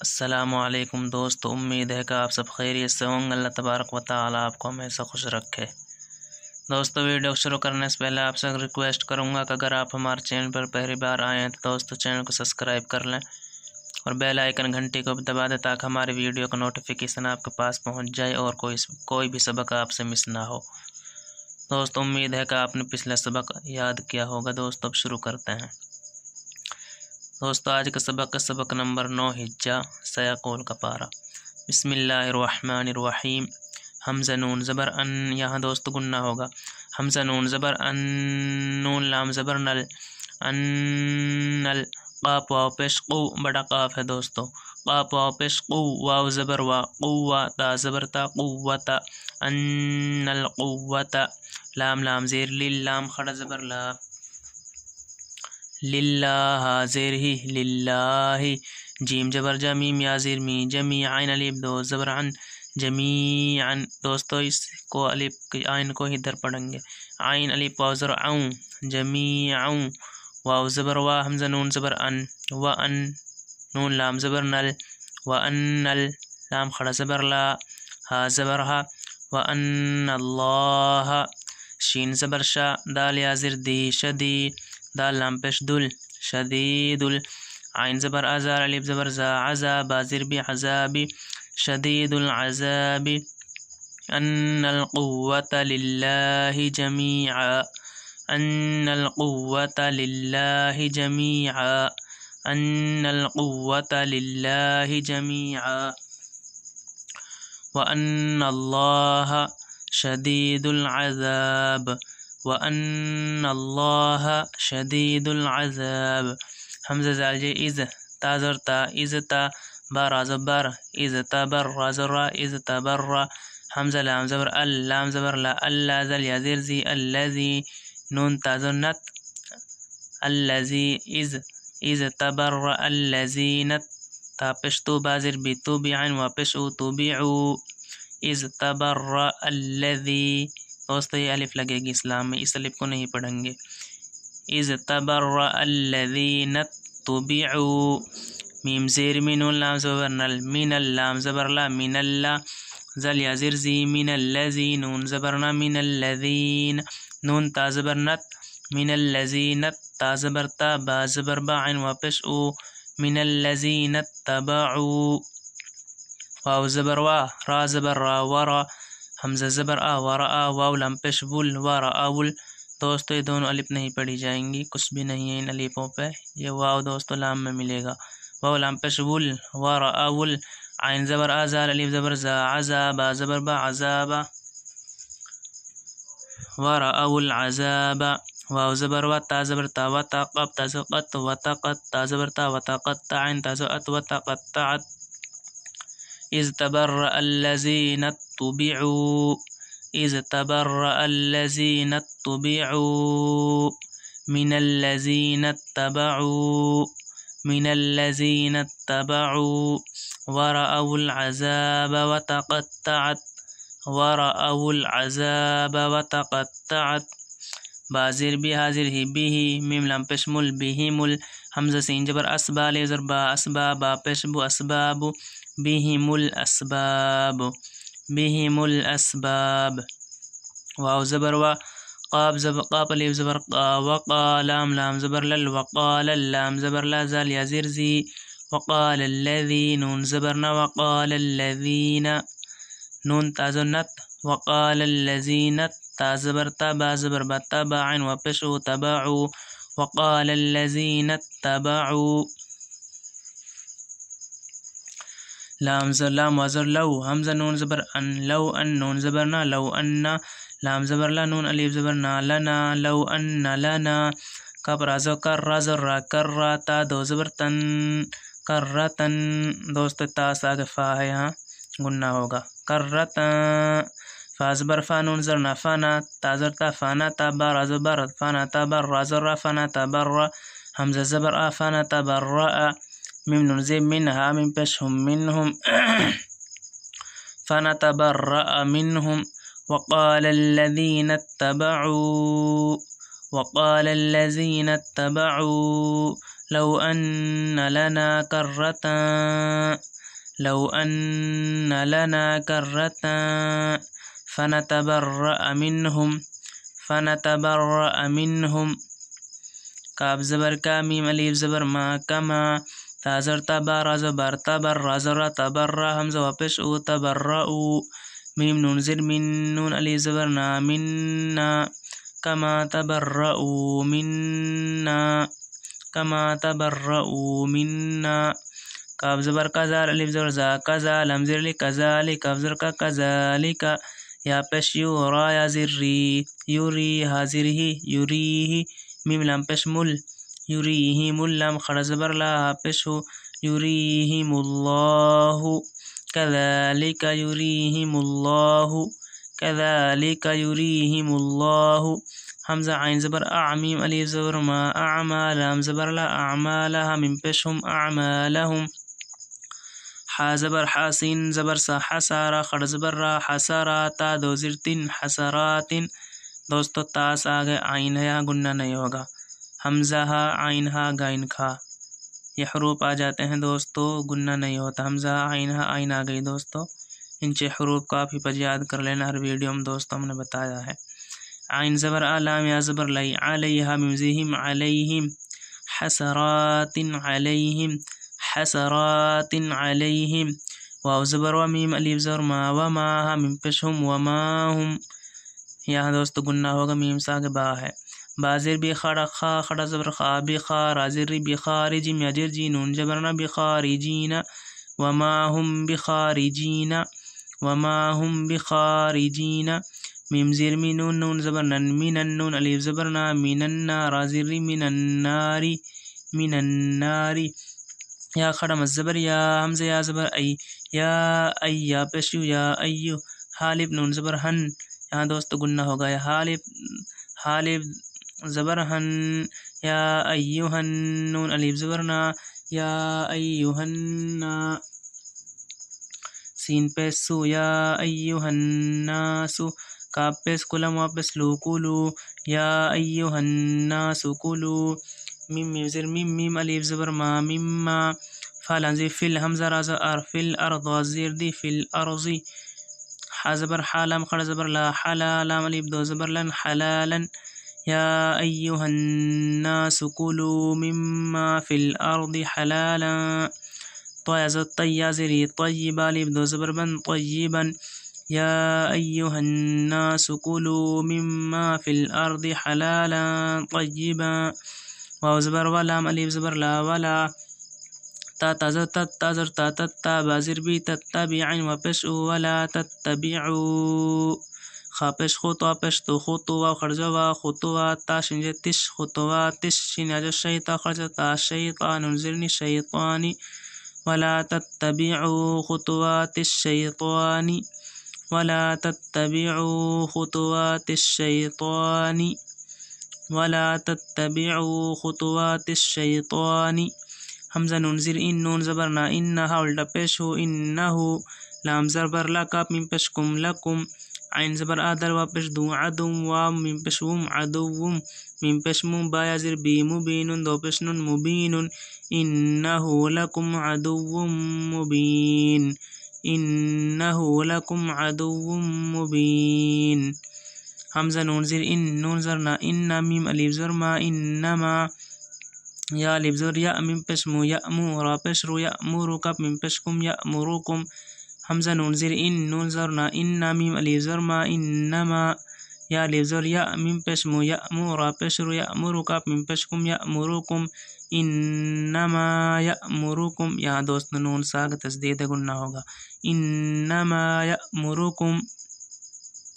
السلام علیکم دوستو، امید ہے کہ آپ سب خیریت سے ہوں گے۔ اللہ تبارک و تعالی آپ کو ہمیشہ خوش رکھے۔ دوستو ویڈیو شروع کرنے سے پہلے آپ سے ریکویسٹ کروں گا کہ اگر آپ ہمارے چینل پر پہلی بار آئے ہیں تو دوستو چینل کو سبسکرائب کر لیں اور بیل آئیکن گھنٹی کو بھی دبا دیں تاکہ ہماری ویڈیو کا نوٹیفیکیشن آپ کے پاس پہنچ جائے اور کوئی بھی سبق آپ سے مس نہ ہو۔ دوستو امید ہے کہ آپ نے پچھلا سبق یاد کیا ہوگا۔ دوستو اب شروع کرتے ہیں۔ دوستو آج کا سبق نمبر 9 حجہ سیقول کا پارہ۔ بسم اللہ الرحمن الرحیم۔ حمزہ نون زبر ان، یہاں دوستو گننا ہوگا۔ حمزہ نون زبر ان، نون لام زبر نل، ان نل، قاف واو پیش قو، بڑا قاف ہے دوستو، قاف واو پیش قو، واو زبر وا، قوہ، تا زبر تا، قوتا، ان القوتا، لام لام زیر لیل، لام کھڑا زبر لا، للہ زیر ہی، للہ، جیم جبر جا، میم یا زیر می، جمیع عین الف دو زبر عن، جمیعا، دوستو اس کو الف عین کو ہی ادھر پڑھیں گے، عین الف واو زبر عون، جمیعا، واو زبر وا، حمزہ نون زبر ان، وان، نون لام زبر نل، وان ال، لام کھڑا زبر لا، ہا زبر ہا، وان اللہ، شین زبر شا، دال یا زر دی، شدی، دال لام پیش دل، شدید ال، عین زبر ازار، الف زبر زا، عذاب زر بی، عذابی، شدید العذاب، ان القوة للہ جمیعا، ان القوة للہ جمیعا، ان القوة للہ جمیعا، وان اللہ شدید العذاب، وان اللہ شدید العذاب، حمزہ زال جے از، تا زر تا، از تا، با را زبر، از تبر را زرا، از تبر، حمزہ لام زبر ال، لام زبر لا، اللہ زل یا زیر زی، الذی، نون تا زر نت، الذی، از تبر الذینت، تا پیش تو بازر بی، تو بی عین و پیش او، تو بی او، از تبر الذی، دوستو یہ الف لگے گی اسلام میں، اس الف کو نہیں پڑھیں گے، از تبر الذین اتبعوا، میم زیر می، نون لام زبر نل، من اللام زبر لا، من اللہ، زل یا زر زی، من الذی، نون زبر نا، من الذین، نون تا زبر نت، من الذینت، تا زبر تا، با زبر با، عین و پیش او، من الذین اتبعوا، واو زبر وا، را زبر را، ورا، حمزہ زبر آ، ورا، واو لام پیش ول، ورا اول، دوستو یہ دونوں الف نہیں پڑھی جائیں گی، کچھ بھی نہیں ہے ان الفوں پہ، یہ واو دوستو لام میں ملے گا، واو لام پیش ول، ورا اول، عین زبر آزار، الف زبر زا، عذاب زبر با، عذابا، ورا اول عذاب، واو زبر و، تا زبر تا، وتقب، تا زبر قط، وتقط، تا زبر تا، وتقطع، عین تا زبر ات، وتقطعت، اذ تبرأ الذین اتبعوا، اذ تبرأ الذین اتبعوا من الذین اتبعوا، من الذین اتبعوا، ورأوا العذاب وتقطعت، ورأوا العذاب وتقطعت، بازر بھی، حاضر ہی، بھی، میم لام پیش مل، بہم ال، حمزہ سین جبر اسبا، الف زبر با، اسباب پیش بو، اسباب، بہم الاسباب، بہم الاسباب، واو زبر وا، قاف زبر قاف، الف زبر قا، وقا، لام لام زبر لل، وقال، اللام زبر لا، زال یا زر زی، وقال الذی، نون زبر نا، وقال الذین، نون تا زر نت، وقال الذین، تا زبر تا، با زبر با، تبا، عین و پیش او، تبعوا، وقال الذین اتبعوا، لام زر لام وزر لو، حمزہ نون زبر ان، لو ان، نون زبر نا، لو ان، لام زبر لا، نون الف زبر نا، لنا، لو ان لنا، کب رازو کر، رازو را، کر را، تا دو زبر تن، کرتن، دوست تا سے آگے فا ہے، یہاں گننا ہوگا، کرتن، فا زبر فا، نون زر نا، فنا، تا زر تا، فنا تا، با رازو بر، فنا تا بر، رازو را، فنا تا بر، حمزہ زبر آ، فنا تا بر، میم نون زی، منها، میم پیش ہم، منهم، فنتبرأ منهم، وقال الذين اتبعوا، وقال الذين اتبعوا، لو أن لنا كرة لو أن لنا كرة فنتبرأ منهم کاف زبر کا میم الف زبر ما کما تازر تبر زبر تبر زر تبر حمزہ وپش او تبرؤ میم نون زر من نون الف زبر نا منا کما تبرؤ منا کما تبرؤ منا کاف زبر کا زار الف زبر زا کذا لم زر لی کذالک کاف زر کا کذالک یا پیش یورا یا زری یوری حاضر ہی یوریہ میم لام پیش مل یوریہم اللام خڑا زبر لا پیش ہو یوریہم اللہ کذالک یوریہم اللہ کذالک یوریہم اللہ حمزہ عین زبر اعمیم الف زبر ما اعما لام زبر لا اعمالها میم پیش ہم اعمالهم حا زبر حاسین زبر سا حسارا خڑ زبر را حسارا تا دو زرتن حسرات دوستو تا سے آگے عین ہے گننا نہیں ہوگا حمزہ ہا عین ہا گائن کھا یہ حروف آ جاتے ہیں دوستو گننا نہیں ہوتا حمزہ عین ہا عین آ گئی دوستو ان چھ حروف کو آپ ہی پر یاد کر لینا ہر ویڈیو میں دوستو ہم نے بتایا ہے عین زبر لام یا زبر لی علیہا ممزہم علیہم حسرات علیہم حسرات علیہم واو زبر و میم الف زبر ما وما میم پیش ہم وما ہم یہاں دوستو گننا ہوگا میم سے آگے با ہے بازر بھی خڑا خا خڑا زبر خا بخا رازر بھی خارج مجر جی نون جبرنا بخارجین وما ہم بخارجین وما ہم بخارجین میم زیر می نون نون زبر نن من نون الف زبر نا من النار رازر من النار من النار یا خڑا مزبر یا حمزہ یا زبر ای یا یا پیشو یا ایو حالب نون زبر ہن یہاں دوستو گننا ہوگا یا حالب زبر ہن یا ایوہن نون الف زبرنا یا ایوہن سین پیسو یا ایوہن ناسو کاف پیس کلم واپس لو کلو یا ایوہن ناسو کلو میم زر میم الف زبر ما مما فالانزی فل حمزہ رازا ار فل ارض زیر دی فل ارضی حزبر حالم خڑ زبر لا حلالا الف دو زبر لن حلالا یا ایہا الناس کلوا مما فی الارض حلالا طیازری طیبا الف دو زبر بن طیبا یا ایہا الناس کلوا مما فی الارض حلالا طیبا واو زبر ولام الف زبر لا ولا تا تازر تازر تا تتا بازر بی تتبعن و پیش ولا تتبعو خا پیش خطوة پیش تو خطوة خرجوا خطوات تا شنجة تش خطوات تش شنجة الشيطان خرجة تا الشيطان انزلني شيطاني ولا تتبعوا خطوات الشيطان ولا تتبعوا خطوات الشيطان ولا تتبعوا خطوات الشيطان حمزہ نون زیر ان نون زبرنا انہا الٹا پیش ہو انہو لام زبر لکا میم پیش کم لکم عین زبر آدر و پیش دو عدم وام میم پیش وم عدوم میم پیش مم بایا زیر بی مبینن دو پیش نون مبینن انہو لکم عدو مبین انہو لکم عدو مبین حمزہ نون زیر ان نون زرنا ان میم الف زر ما انما یا الف زر یا میم پیش مو یأمو را پیش رو یأمورو کپ میم پیش کم یأموروکم حمزہ نون زیر ان نون زرنا ان میم الف زر ما انما یا الف زر یا میم پیش مو یأمو را پیش رو یأمورو کپ میم پیش کم یأموروکم انما یأموروکم یہاں دوست نون ساگ تسدید گننا ہوگا انما یأموروکم